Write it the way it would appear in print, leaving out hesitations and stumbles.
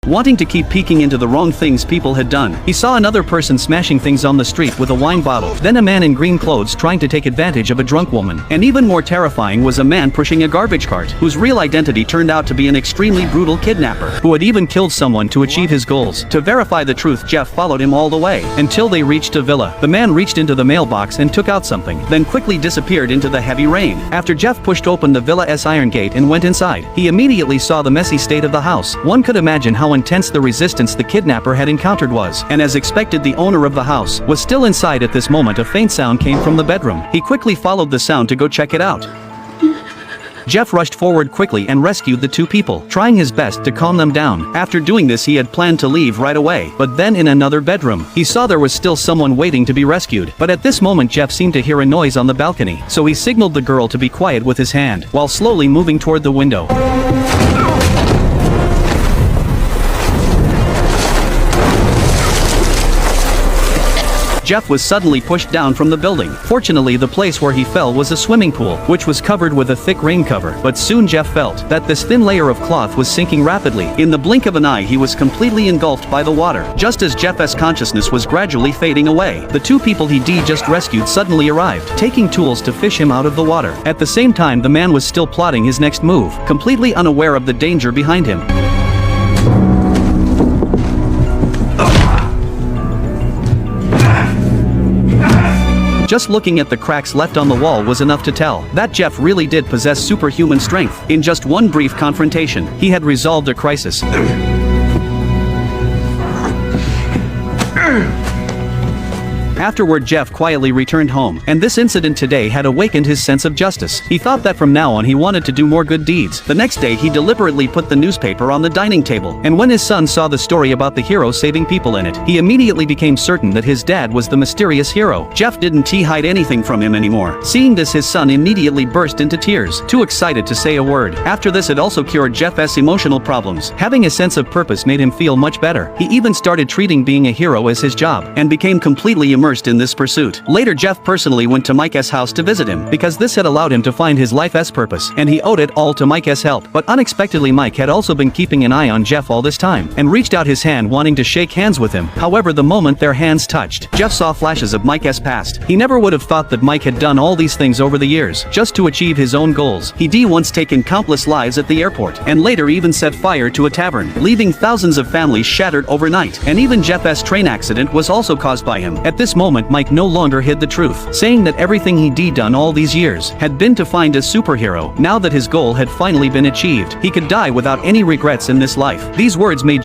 wanting to keep peeking into the wrong things people had done. He saw another person smashing things on the street with a wine bottle, then a man in green clothes trying to take advantage of a drunk woman. And even more terrifying was a man pushing a garbage cart, whose real identity turned out to be an extremely brutal kidnapper, who had even killed someone to achieve his goals. To verify the truth, Jeff followed him all the way, until they reached a villa. The man reached into the mailbox and took out something, then quickly disappeared into the heavy rain. After Jeff pushed open the villa's iron gate and went inside, he immediately saw the messy state of the house. One could imagine how intense the resistance the kidnapper had encountered was, and as expected, the owner of the house was still inside. At this moment, a faint sound came from the bedroom. He quickly followed the sound to go check it out. Jeff rushed forward quickly and rescued the two people, trying his best to calm them down. After doing this, he had planned to leave right away, but then in another bedroom, he saw there was still someone waiting to be rescued. But at this moment, Jeff seemed to hear a noise on the balcony, so he signaled the girl to be quiet with his hand, while slowly moving toward the window. Jeff was suddenly pushed down from the building. Fortunately, the place where he fell was a swimming pool, which was covered with a thick rain cover. But soon Jeff felt that this thin layer of cloth was sinking rapidly. In the blink of an eye, he was completely engulfed by the water. Just as Jeff's consciousness was gradually fading away, the two people he just rescued suddenly arrived, taking tools to fish him out of the water. At the same time, the man was still plotting his next move, completely unaware of the danger behind him. Just looking at the cracks left on the wall was enough to tell that Jeff really did possess superhuman strength. In just one brief confrontation, he had resolved a crisis. Afterward, Jeff quietly returned home, and this incident today had awakened his sense of justice. He thought that from now on he wanted to do more good deeds. The next day, he deliberately put the newspaper on the dining table, and when his son saw the story about the hero saving people in it, he immediately became certain that his dad was the mysterious hero. Jeff didn't hide anything from him anymore. Seeing this, his son immediately burst into tears, too excited to say a word. After this, it also cured Jeff's emotional problems. Having a sense of purpose made him feel much better. He even started treating being a hero as his job, and became completely immersed in this pursuit. Later, Jeff personally went to Mike's house to visit him, because this had allowed him to find his life's purpose, and he owed it all to Mike's help. But unexpectedly, Mike had also been keeping an eye on Jeff all this time, and reached out his hand wanting to shake hands with him. However, the moment their hands touched, Jeff saw flashes of Mike's past. He never would have thought that Mike had done all these things over the years, just to achieve his own goals. He'd once taken countless lives at the airport, and later even set fire to a tavern, leaving thousands of families shattered overnight. And even Jeff's train accident was also caused by him. At this moment, Mike no longer hid the truth, saying that everything he'd done all these years had been to find a superhero. Now that his goal had finally been achieved, he could die without any regrets in this life. These words made